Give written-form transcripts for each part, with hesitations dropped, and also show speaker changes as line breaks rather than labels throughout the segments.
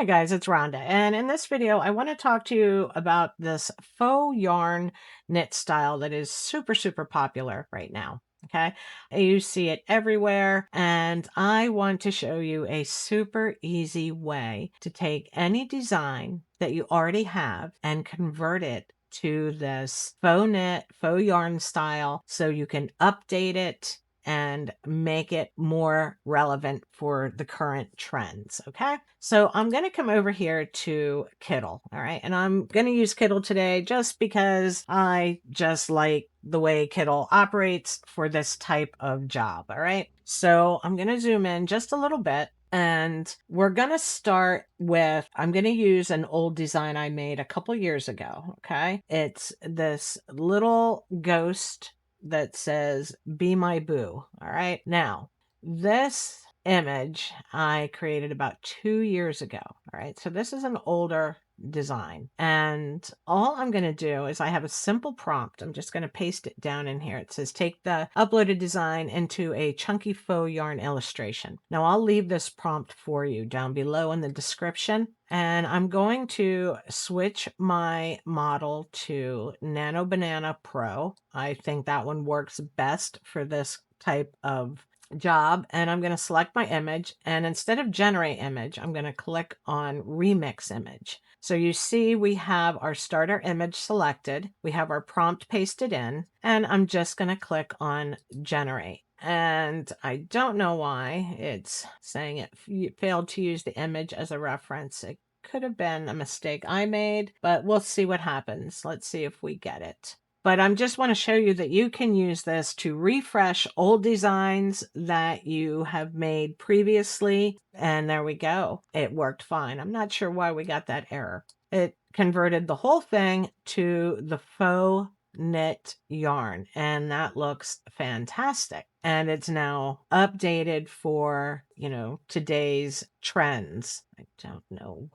Hi guys, it's Rhonda, and in this video I want to talk to you about this faux yarn knit style that is super popular right now. Okay, you see it everywhere, and I want to show you a super easy way to take any design that you already have and convert it to this faux knit, faux yarn style so you can update it and make it more relevant for the current trends. Okay. So I'm going to come over here to Kittl. All right. And I'm going to use Kittl today just because I just like the way Kittl operates for this type of job. All right. So I'm going to zoom in just a little bit. And we're going to start with, I'm going to use an old design I made a couple years ago. Okay. It's this little ghost that says, "Be my boo." All right. Now, this image I created about 2 years ago. All right. So this is an older design. And all I'm going to do is I have a simple prompt. I'm just going to paste it down in here. It says, take the uploaded design into a chunky faux yarn illustration. Now I'll leave this prompt for you down below in the description. And I'm going to switch my model to Nano Banana Pro. I think that one works best for this type of job. And I'm going to select my image, and instead of generate image, I'm going to click on remix image. So you see we have our starter image selected, we have our prompt pasted in, and I'm just going to click on generate. And I don't know why it's saying it failed to use the image as a reference. It could have been a mistake I made, but we'll see what happens. Let's see if we get it. But I just want to show you that you can use this to refresh old designs that you have made previously. And there we go. It worked fine. I'm not sure why we got that error. It converted the whole thing to the faux knit yarn, and that looks fantastic. And it's now updated for, today's trends. I don't know.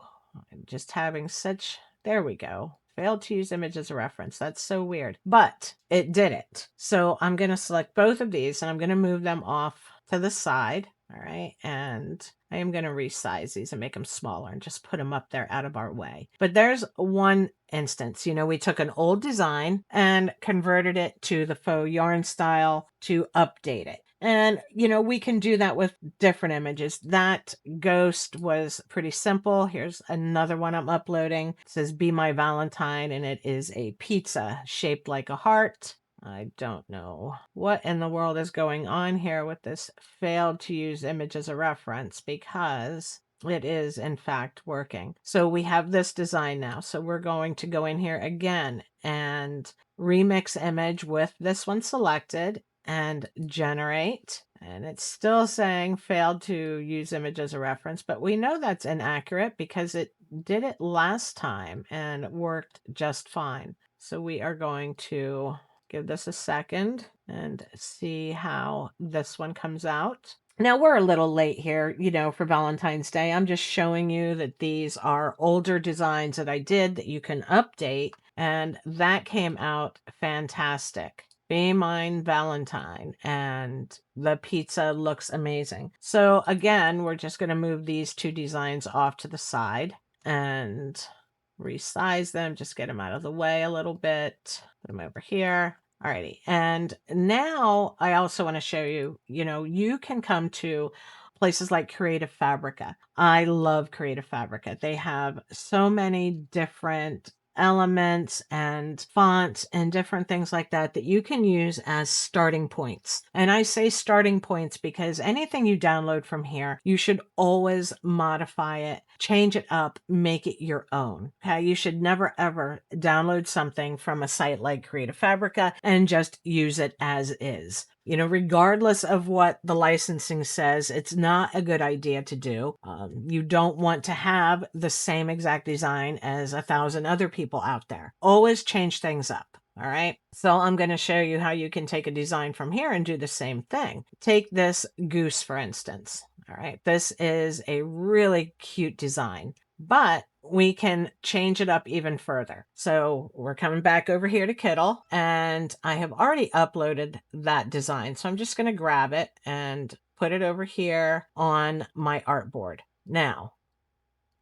I'm just having such, there we go. Failed to use image as a reference. That's so weird, but it did it. So I'm going to select both of these and I'm going to move them off to the side. All right. And I am going to resize these and make them smaller and just put them up there out of our way. But there's one instance, we took an old design and converted it to the faux yarn style to update it. And, we can do that with different images. That ghost was pretty simple. Here's another one I'm uploading. It says, "Be my Valentine," and it is a pizza shaped like a heart. I don't know what in the world is going on here with this failed to use image as a reference, because it is in fact working. So we have this design now. So we're going to go in here again and remix image with this one selected and generate. And it's still saying failed to use image as a reference, but we know that's inaccurate because it did it last time and it worked just fine. So we are going to give this a second and see how this one comes out. Now we're a little late here, for Valentine's Day. I'm just showing you that these are older designs that I did that you can update, and that came out fantastic. Be mine Valentine, and the pizza looks amazing. So again, we're just going to move these two designs off to the side and resize them, just get them out of the way a little bit, put them over here. Alrighty. And now I also want to show you, you can come to places like Creative Fabrica. I love Creative Fabrica. They have so many different elements and fonts and different things like that that you can use as starting points. And I say starting points because anything you download from here, you should always modify it, change it up, make it your own. Okay, you should never ever download something from a site like Creative Fabrica and just use it as is. Regardless of what the licensing says, it's not a good idea to do. You don't want to have the same exact design as 1,000 other people out there. Always change things up. All right. So I'm going to show you how you can take a design from here and do the same thing. Take this goose, for instance. All right. This is a really cute design, but we can change it up even further. So we're coming back over here to Kittl, and I have already uploaded that design. So I'm just going to grab it and put it over here on my artboard. Now,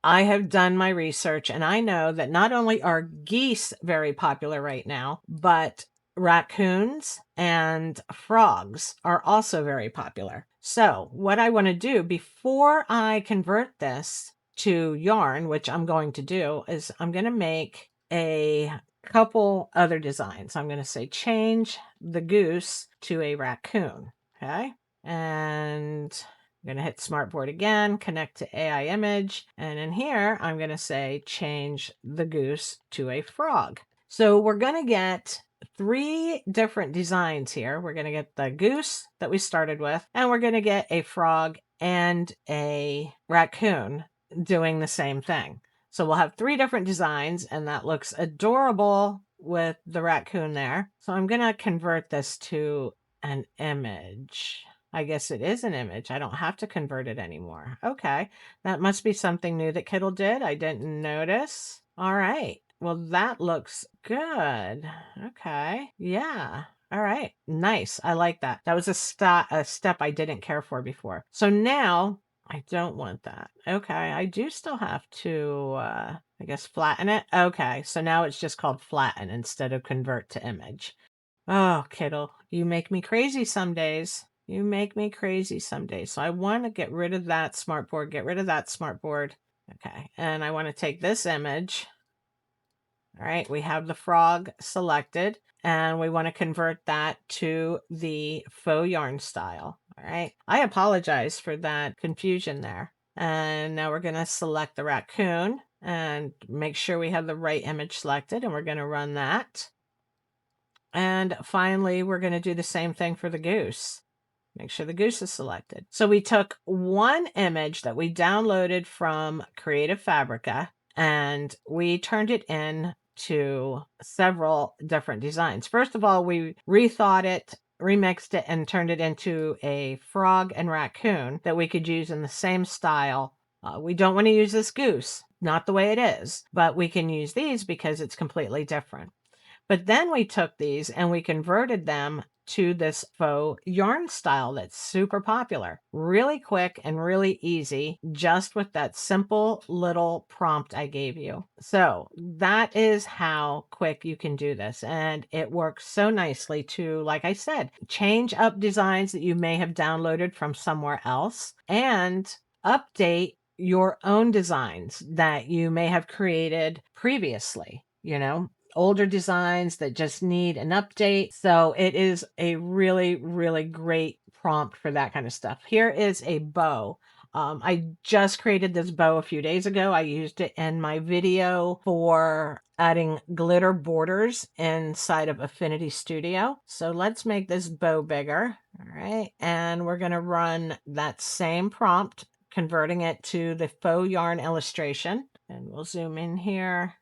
I have done my research and I know that not only are geese very popular right now, but raccoons and frogs are also very popular. So what I want to do before I convert this to yarn, which I'm going to do, is I'm going to make a couple other designs. I'm going to say change the goose to a raccoon. Okay. And I'm going to hit smartboard again, connect to AI image. And in here, I'm going to say change the goose to a frog. So we're going to get 3 different designs here. We're going to get the goose that we started with, and we're going to get a frog and a raccoon doing the same thing. So we'll have 3 different designs, and that looks adorable with the raccoon there. So I'm going to convert this to an image. I guess it is an image. I don't have to convert it anymore. Okay. That must be something new that Kittl did. I didn't notice. All right. Well, that looks good. Okay. Yeah. All right. Nice. I like that. That was a step I didn't care for before. So now I don't want that. Okay. I do still have to, I guess, flatten it. Okay. So now it's just called flatten instead of convert to image. Oh, Kittl, you make me crazy some days. You make me crazy some days. So I want to get rid of that smartboard, get rid of that smartboard. Okay. And I want to take this image. All right. We have the frog selected and we want to convert that to the faux yarn style. All right. I apologize for that confusion there. And now we're going to select the raccoon and make sure we have the right image selected, and we're going to run that. And finally, we're going to do the same thing for the goose. Make sure the goose is selected. So we took one image that we downloaded from Creative Fabrica and we turned it into several different designs. First of all, we rethought it, remixed it, and turned it into a frog and raccoon that we could use in the same style. We don't want to use this goose, not the way it is, but we can use these because it's completely different. But then we took these and we converted them to this faux yarn style that's super popular, really quick and really easy, just with that simple little prompt I gave you. So that is how quick you can do this. And it works so nicely to, like I said, change up designs that you may have downloaded from somewhere else and update your own designs that you may have created previously, older designs that just need an update. So it is a really, really great prompt for that kind of stuff. Here is a bow. I just created this bow a few days ago. I used it in my video for adding glitter borders inside of Affinity Studio. So let's make this bow bigger. All right. And we're going to run that same prompt, converting it to the faux yarn illustration. And we'll zoom in here.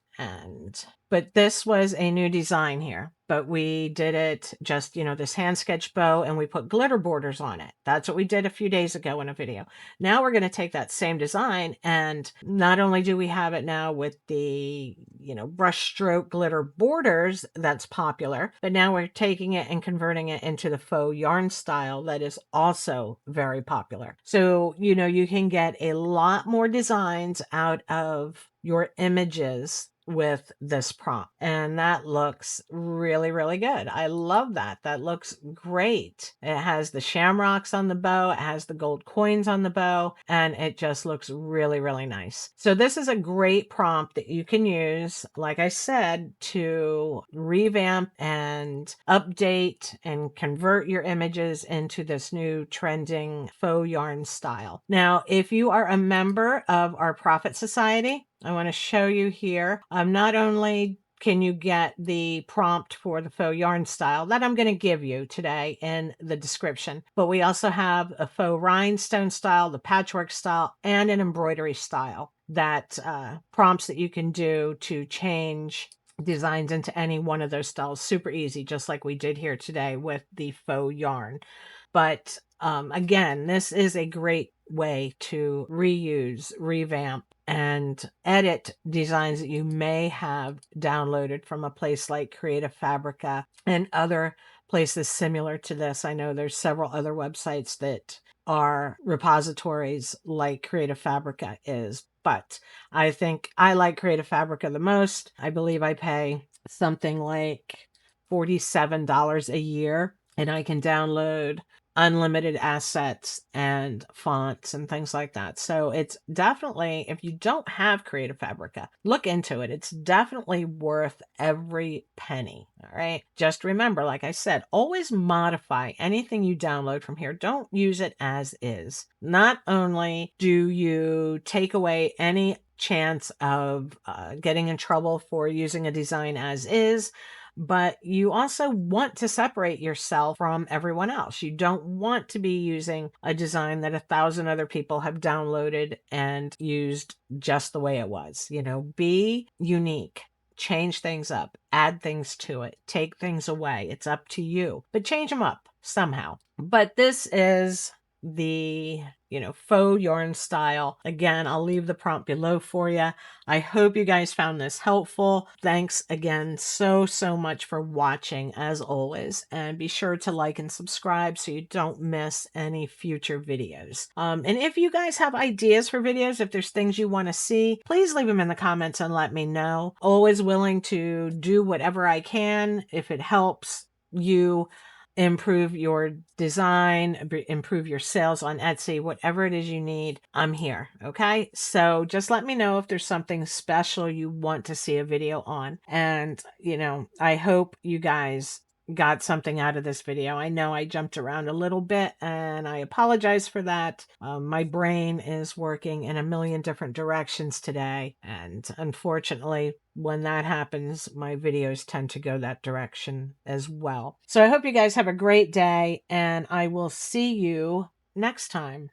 But this was a new design here, but we did it just, this hand sketch bow, and we put glitter borders on it. That's what we did a few days ago in a video. Now we're going to take that same design, and not only do we have it now with the, brush stroke glitter borders that's popular, but now we're taking it and converting it into the faux yarn style that is also very popular. So, you can get a lot more designs out of your images with this prompt, and that looks really, really good. I love that. That looks great. It has the shamrocks on the bow, it has the gold coins on the bow, and it just looks really, really nice. So this is a great prompt that you can use, like I said, to revamp and update and convert your images into this new trending faux yarn style. Now, if you are a member of our Profit Society, I want to show you here. Not only can you get the prompt for the faux yarn style that I'm going to give you today in the description, but we also have a faux rhinestone style, the patchwork style, and an embroidery style that prompts that you can do to change designs into any one of those styles. Super easy, just like we did here today with the faux yarn. But again, this is a great way to reuse, revamp, and edit designs that you may have downloaded from a place like Creative Fabrica and other places similar to this. I know there's several other websites that are repositories like Creative Fabrica is. but I think I like Creative Fabrica the most. I believe I pay something like $47 a year, and I can download unlimited assets and fonts and things like that. So it's definitely, if you don't have Creative Fabrica, look into it. It's definitely worth every penny. All right. Just remember, like I said, always modify anything you download from here. Don't use it as is. Not only do you take away any chance of getting in trouble for using a design as is, but you also want to separate yourself from everyone else. You don't want to be using a design that 1,000 other people have downloaded and used just the way it was. Be unique. Change things up, add things to it, take things away. It's up to you, but change them up somehow. But this is the faux yarn style. Again, I'll leave the prompt below for you. I hope you guys found this helpful. Thanks again so much for watching, as always, and be sure to like and subscribe so you don't miss any future videos. And if you guys have ideas for videos, if there's things you want to see, please leave them in the comments and let me know. Always willing to do whatever I can if it helps you improve your design, improve your sales on Etsy, whatever it is you need, I'm here. Okay. So just let me know if there's something special you want to see a video on. And, I hope you guys got something out of this video. I know I jumped around a little bit and I apologize for that. My brain is working in a million different directions today. And unfortunately, when that happens, my videos tend to go that direction as well. So I hope you guys have a great day, and I will see you next time.